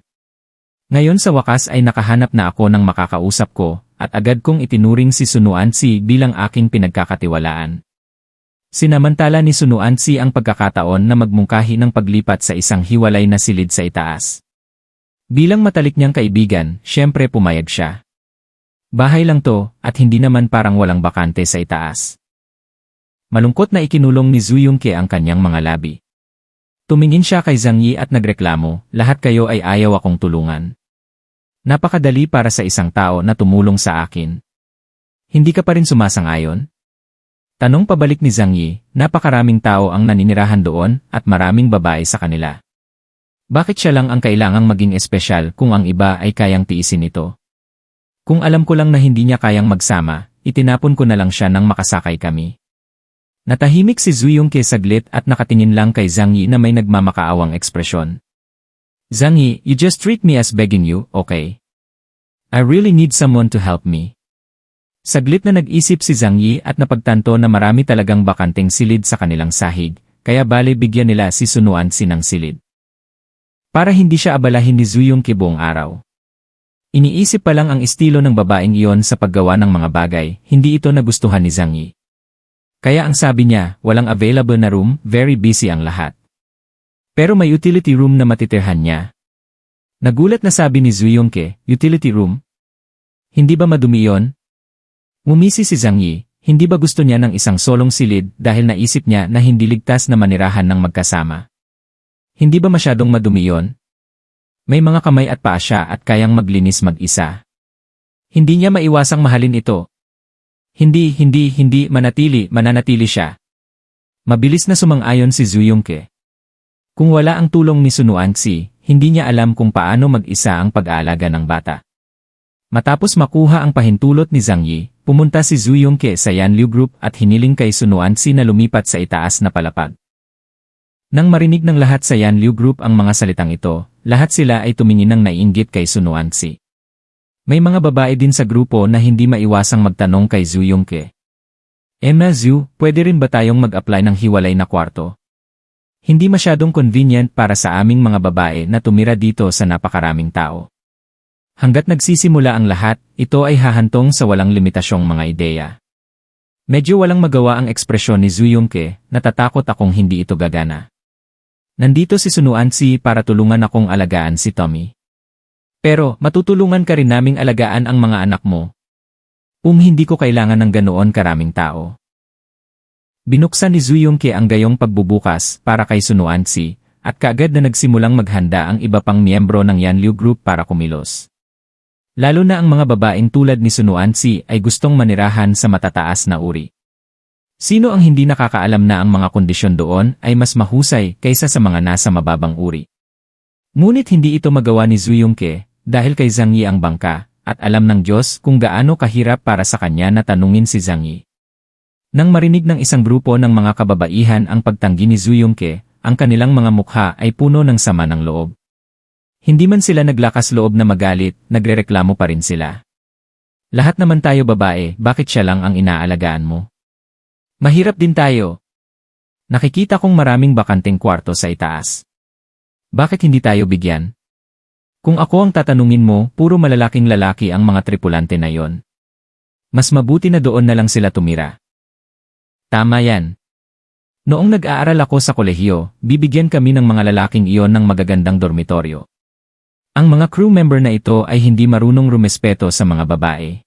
Ngayon sa wakas ay nakahanap na ako ng makakausap ko, at agad kong itinuring si Sun Wanzi bilang aking pinagkakatiwalaan. Sinamantala ni Sun Wanzi ang pagkakataon na magmungkahi ng paglipat sa isang hiwalay na silid sa itaas. Bilang matalik niyang kaibigan, syempre pumayag siya. Bahay lang to, at hindi naman parang walang bakante sa itaas. Malungkot na ikinulong ni Zhu Yongke ang kanyang mga labi. Tumingin siya kay Zhang Yi at nagreklamo, lahat kayo ay ayaw akong tulungan. Napakadali para sa isang tao na tumulong sa akin. Hindi ka pa rin sumasang-ayon? Tanong pabalik ni Zhang Yi, napakaraming tao ang naninirahan doon at maraming babae sa kanila. Bakit siya lang ang kailangang maging espesyal kung ang iba ay kayang tiisin ito? Kung alam ko lang na hindi niya kayang magsama, itinapon ko na lang siya nang makasakay kami. Natahimik si Zhu Yongke saglit at nakatingin lang kay Zhang Yi na may nagmamakaawang ekspresyon. Zhang Yi, you just treat me as begging you, okay? I really need someone to help me. Saglit na nag-isip si Zhang Yi at napagtanto na marami talagang bakanteng silid sa kanilang sahig, kaya bale bigyan nila si Sun Wanzi ng silid. Para hindi siya abalahin ni Zhu Yongke buong araw. Iniisip pa lang ang estilo ng babaeng iyon sa paggawa ng mga bagay, hindi ito nagustuhan ni Zhang Yi. Kaya ang sabi niya, walang available na room, very busy ang lahat. Pero may utility room na matitirhan niya. Nagulat na sabi ni Zuyongke, utility room? Hindi ba madumi yon? Ngumisi si Zhang Yi, hindi ba gusto niya ng isang solong silid dahil naisip niya na hindi ligtas na manirahan ng magkasama? Hindi ba masyadong madumi yon? May mga kamay at paa siya at kayang maglinis mag-isa. Hindi niya maiwasang mahalin ito. Hindi, mananatili siya. Mabilis na sumang-ayon si Zuyongke. Kung wala ang tulong ni Sun Wanzi, hindi niya alam kung paano mag-isa ang pag-aalaga ng bata. Matapos makuha ang pahintulot ni Zhang Yi, pumunta si Zuyongke sa Yanliu Group at hiniling kay Sun Wanzi na lumipat sa itaas na palapag. Nang marinig ng lahat sa Yanliu Group ang mga salitang ito, lahat sila ay tumingin ng naiinggit kay Sun Wanzi. May mga babae din sa grupo na hindi maiwasang magtanong kay Zuyongke. Emma Zhu, pwede rin ba tayong mag-apply ng hiwalay na kwarto? Hindi masyadong convenient para sa aming mga babae na tumira dito sa napakaraming tao. Hanggat nagsisimula ang lahat, ito ay hahantong sa walang limitasyong mga ideya. Medyo walang magawa ang ekspresyon ni Zuyongke, natatakot akong hindi ito gagana. Nandito si Sun Wanzi para tulungan akong alagaan si Tommy. Pero, matutulungan ka rin naming alagaan ang mga anak mo. Hindi ko kailangan ng ganoon karaming tao. Binuksan ni Zuyongke ang gayong pagbubukas para kay Sun Wanzi, at kaagad na nagsimulang maghanda ang iba pang miyembro ng Yanliu Group para kumilos. Lalo na ang mga babaeng tulad ni Sun Wanzi ay gustong manirahan sa matataas na uri. Sino ang hindi nakakaalam na ang mga kondisyon doon ay mas mahusay kaysa sa mga nasa mababang uri? Ngunit hindi ito magawa ni Zuyongke dahil kay Zhang Yi ang bangka, at alam ng Diyos kung gaano kahirap para sa kanya na tanungin si Zhang Yi. Nang marinig ng isang grupo ng mga kababaihan ang pagtanggi ni Zuyongke, ang kanilang mga mukha ay puno ng sama ng loob. Hindi man sila naglakas loob na magalit, nagrereklamo pa rin sila. Lahat naman tayo babae, bakit siya lang ang inaalagaan mo? Mahirap din tayo. Nakikita kong maraming bakanteng kwarto sa itaas. Bakit hindi tayo bigyan? Kung ako ang tatanungin mo, puro malalaking lalaki ang mga tripulante na yon. Mas mabuti na doon na lang sila tumira. Tama yan. Noong nag-aaral ako sa kolehiyo, bibigyan kami ng mga lalaking iyon ng magagandang dormitoryo. Ang mga crew member na ito ay hindi marunong rumespeto sa mga babae.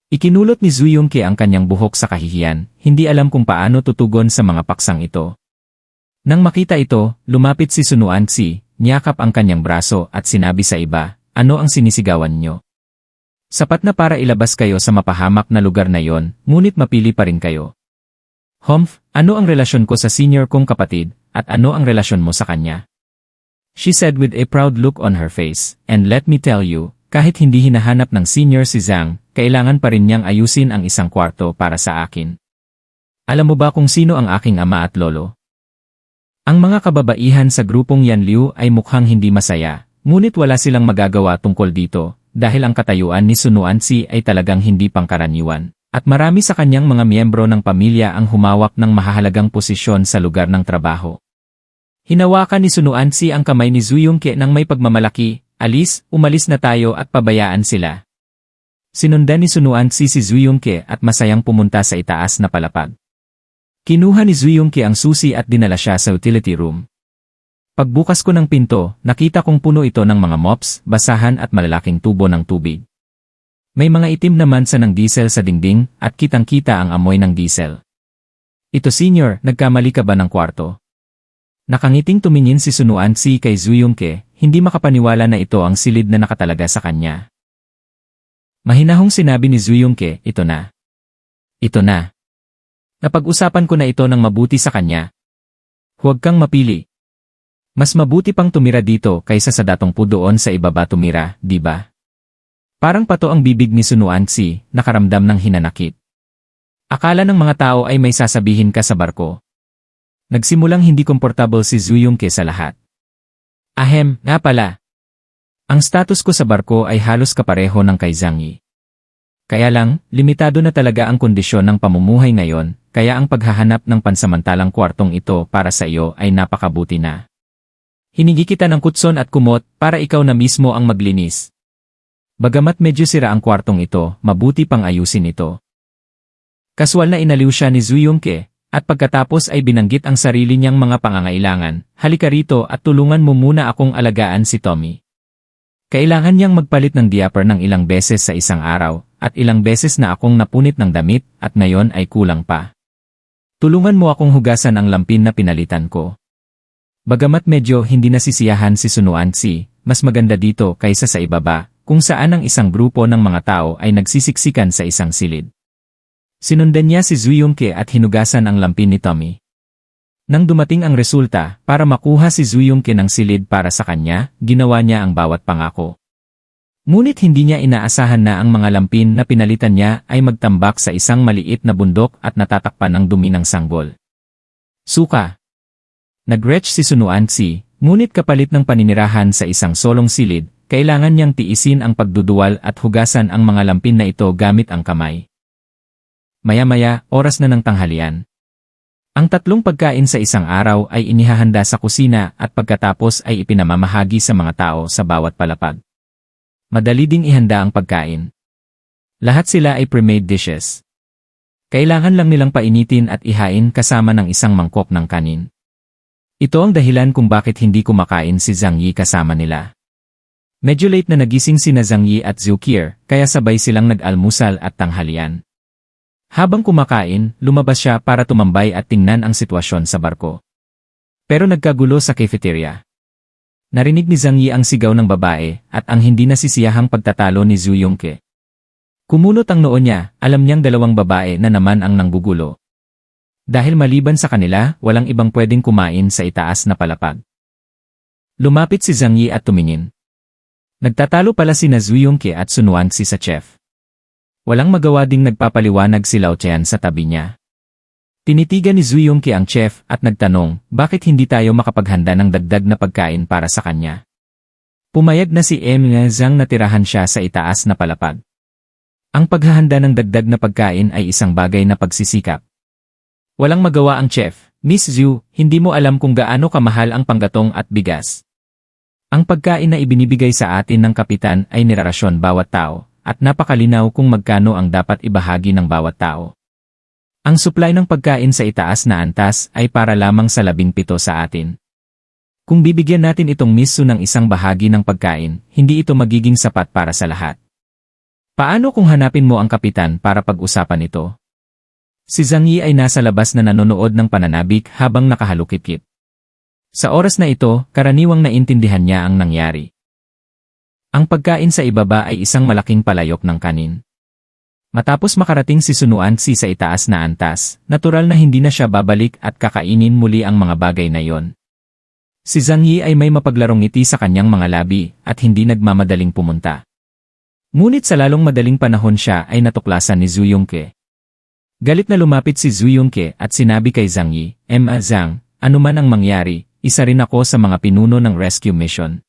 Ikinulot ni Zuyongke ang kanyang buhok sa kahihiyan, hindi alam kung paano tutugon sa mga paksang ito. Nang makita ito, lumapit si Sun Wanzi, niyakap ang kanyang braso at sinabi sa iba, ano ang sinisigawan nyo? Sapat na para ilabas kayo sa mapahamak na lugar na yon, ngunit mapili pa rin kayo. Humph, ano ang relasyon ko sa senior kong kapatid, at ano ang relasyon mo sa kanya? She said with a proud look on her face, and let me tell you, kahit hindi hinahanap ng senior si Zhang, kailangan pa rin niyang ayusin ang isang kwarto para sa akin. Alam mo ba kung sino ang aking ama at lolo? Ang mga kababaihan sa grupong Yanliu ay mukhang hindi masaya, ngunit wala silang magagawa tungkol dito, dahil ang katayuan ni Sun Wanzi ay talagang hindi pangkaraniwan, at marami sa kanyang mga miyembro ng pamilya ang humawak ng mahahalagang posisyon sa lugar ng trabaho. Hinawakan ni Sun Wanzi ang kamay ni Zuyongke ng may pagmamalaki, umalis na tayo at pabayaan sila. Sinundan ni Sun Wanzi si Zuyongke at masayang pumunta sa itaas na palapag. Kinuha ni Zuyongke ang susi at dinala siya sa utility room. Pagbukas ko ng pinto, nakita kong puno ito ng mga mops, basahan at malalaking tubo ng tubig. May mga itim na mansa ng diesel sa dingding at kitang-kita ang amoy ng diesel. Ito senior, nagkamali ka ba ng kwarto? Nakangiting tumingin si Sun Wanzi kay Zuyongke, hindi makapaniwala na ito ang silid na nakatalaga sa kanya. Mahinahong sinabi ni Zuyongke, ito na. Ito na. Napag-usapan ko na ito ng mabuti sa kanya. Huwag kang mapili. Mas mabuti pang tumira dito kaysa sa datong po doon sa ibaba tumira, di ba? Parang pato ang bibig ni Sun Wanzi, nakaramdam ng hinanakit. Akala ng mga tao ay may sasabihin ka sa barko. Nagsimulang hindi komportable si Zuyongke sa lahat. Nga pala. Ang status ko sa barko ay halos kapareho ng kay Zhang Yi. Kaya lang, limitado na talaga ang kondisyon ng pamumuhay ngayon, kaya ang paghahanap ng pansamantalang kwartong ito para sa iyo ay napakabuti na. Hinigi kita ng kutson at kumot para ikaw na mismo ang maglinis. Bagamat medyo sira ang kwartong ito, mabuti pang ayusin ito. Kaswal na inaliw siya ni Zuyongke, at pagkatapos ay binanggit ang sarili niyang mga pangangailangan, halika rito at tulungan mo muna akong alagaan si Tommy. Kailangan niyang magpalit ng diaper ng ilang beses sa isang araw, at ilang beses na akong napunit ng damit, at ngayon ay kulang pa. Tulungan mo akong hugasan ang lampin na pinalitan ko. Bagamat medyo hindi nasisiyahan si Sunuansi, mas maganda dito kaysa sa ibaba, kung saan ang isang grupo ng mga tao ay nagsisiksikan sa isang silid. Sinundan niya si Zuyongke at hinugasan ang lampin ni Tommy. Nang dumating ang resulta, para makuha si Zuyongke ng silid para sa kanya, ginawa niya ang bawat pangako. Ngunit hindi niya inaasahan na ang mga lampin na pinalitan niya ay magtambak sa isang maliit na bundok at natatakpan ng dumi ng sanggol. Suka. Nag-retch si Sunuansi, ngunit kapalit ng paninirahan sa isang solong silid, kailangan niyang tiisin ang pagduduwal at hugasan ang mga lampin na ito gamit ang kamay. Maya-maya, oras na ng tanghalian. Ang tatlong pagkain sa isang araw ay inihahanda sa kusina at pagkatapos ay ipinamamahagi sa mga tao sa bawat palapag. Madali ding ihanda ang pagkain. Lahat sila ay pre-made dishes. Kailangan lang nilang painitin at ihain kasama ng isang mangkok ng kanin. Ito ang dahilan kung bakit hindi kumakain si Zhang Yi kasama nila. Medyo late na nagising sina Zhang Yi at Zhu Qier, kaya sabay silang nag-almusal at tanghalian. Habang kumakain, lumabas siya para tumambay at tingnan ang sitwasyon sa barko. Pero nagkagulo sa cafeteria. Narinig ni Zhang Yi ang sigaw ng babae at ang hindi nasisiyahang pagtatalo ni Zuyongke. Kumunot ang noo niya, alam niyang dalawang babae na naman ang nanggugulo. Dahil maliban sa kanila, walang ibang pwedeng kumain sa itaas na palapag. Lumapit si Zhang Yi at tumingin. Nagtatalo pala sina Zuyongke at Sunuansi sa chef. Walang magawa ding nagpapaliwanag si Lao Qian sa tabi niya. Tinitigan ni Zuyongke ang chef at nagtanong, bakit hindi tayo makapaghanda ng dagdag na pagkain para sa kanya. Pumayag na si Zhang na tirahan siya sa itaas na palapag. Ang paghahanda ng dagdag na pagkain ay isang bagay na pagsisikap. Walang magawa ang chef, Miss Zhu, hindi mo alam kung gaano kamahal ang panggatong at bigas. Ang pagkain na ibinibigay sa atin ng kapitan ay nirarasyon bawat tao. At napakalinaw kung magkano ang dapat ibahagi ng bawat tao. Ang supply ng pagkain sa itaas na antas ay para lamang sa 17 sa atin. Kung bibigyan natin itong miso ng isang bahagi ng pagkain, hindi ito magiging sapat para sa lahat. Paano kung hanapin mo ang kapitan para pag-usapan ito? Si Zhang Yi ay nasa labas na nanonood ng pananabik habang nakahalukit-kit. Sa oras na ito, karaniwang naintindihan niya ang nangyari. Ang pagkain sa ibaba ay isang malaking palayok ng kanin. Matapos makarating si Sunuansi sa itaas na antas, natural na hindi na siya babalik at kakainin muli ang mga bagay na yon. Si Zhang Yi ay may mapaglarong ngiti sa kanyang mga labi at hindi nagmamadaling pumunta. Ngunit sa lalong madaling panahon siya ay natuklasan ni Zuyongke. Galit na lumapit si Zuyongke at sinabi kay Zhang Yi, Zhang, ano man ang mangyari, isa rin ako sa mga pinuno ng rescue mission.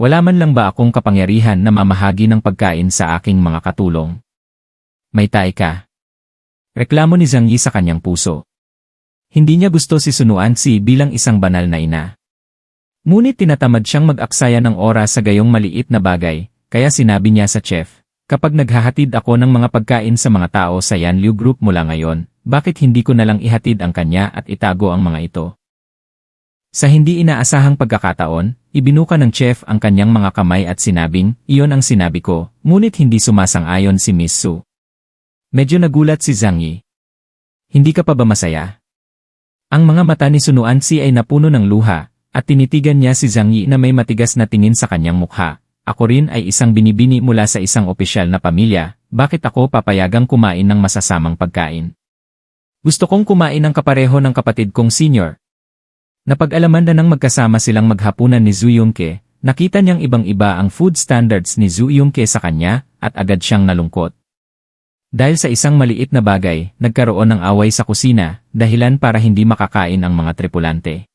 Wala man lang ba akong kapangyarihan na mamahagi ng pagkain sa aking mga katulong? May tay ka. Reklamo ni Zhang Yi sa kanyang puso. Hindi niya gusto si Sunuansi bilang isang banal na ina. Ngunit tinatamad siyang mag-aksaya ng oras sa gayong maliit na bagay, kaya sinabi niya sa chef, kapag naghahatid ako ng mga pagkain sa mga tao sa Yanliu Group mula ngayon, bakit hindi ko nalang ihatid ang kanya at itago ang mga ito? Sa hindi inaasahang pagkakataon, ibinuka ng chef ang kanyang mga kamay at sinabing, iyon ang sinabi ko, ngunit hindi sumasang-ayon si Miss Su. Medyo nagulat si Zhang Yi. Hindi ka pa ba masaya? Ang mga mata ni Sunuansi ay napuno ng luha, at tinitigan niya si Zhang Yi na may matigas na tingin sa kanyang mukha. Ako rin ay isang binibini mula sa isang opisyal na pamilya, bakit ako papayagang kumain ng masasamang pagkain? Gusto kong kumain ng kapareho ng kapatid kong senior. Napag-alaman na nang magkasama silang maghapunan ni Zuyongke, nakita niyang ibang-iba ang food standards ni Zuyongke sa kanya, at agad siyang nalungkot. Dahil sa isang maliit na bagay, nagkaroon ng away sa kusina, dahilan para hindi makakain ang mga tripulante.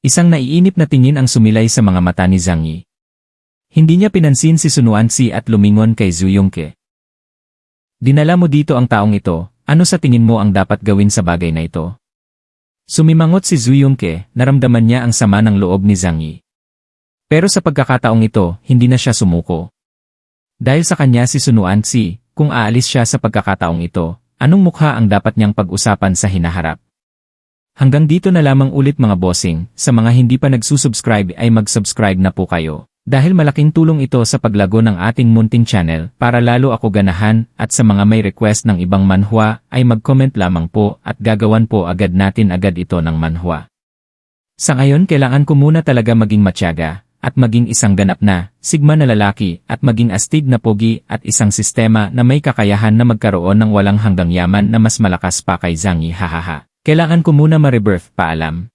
Isang naiinip na tingin ang sumilay sa mga mata ni Zhang Yi. Hindi niya pinansin si Sunuansi at lumingon kay Zuyongke. Dinala mo dito ang taong ito, ano sa tingin mo ang dapat gawin sa bagay na ito? Sumimangot si Zuyongke, naramdaman niya ang sama ng loob ni Zhang Yi. Pero sa pagkakataong ito, hindi na siya sumuko. Dahil sa kanya si Sunuansi, kung aalis siya sa pagkakataong ito, anong mukha ang dapat niyang pag-usapan sa hinaharap? Hanggang dito na lamang ulit mga bossing, sa mga hindi pa nagsusubscribe ay mag-subscribe na po kayo. Dahil malaking tulong ito sa paglago ng ating munting channel para lalo ako ganahan at sa mga may request ng ibang manhwa ay mag-comment lamang po at gagawan po agad natin agad ito ng manhwa. Sa ngayon kailangan ko muna talaga maging matyaga at maging isang ganap na, sigma na lalaki at maging astig na pogi at isang sistema na may kakayahan na magkaroon ng walang hanggang yaman na mas malakas pa kay Zangi hahaha. Kailangan ko muna ma-rebirth, paalam.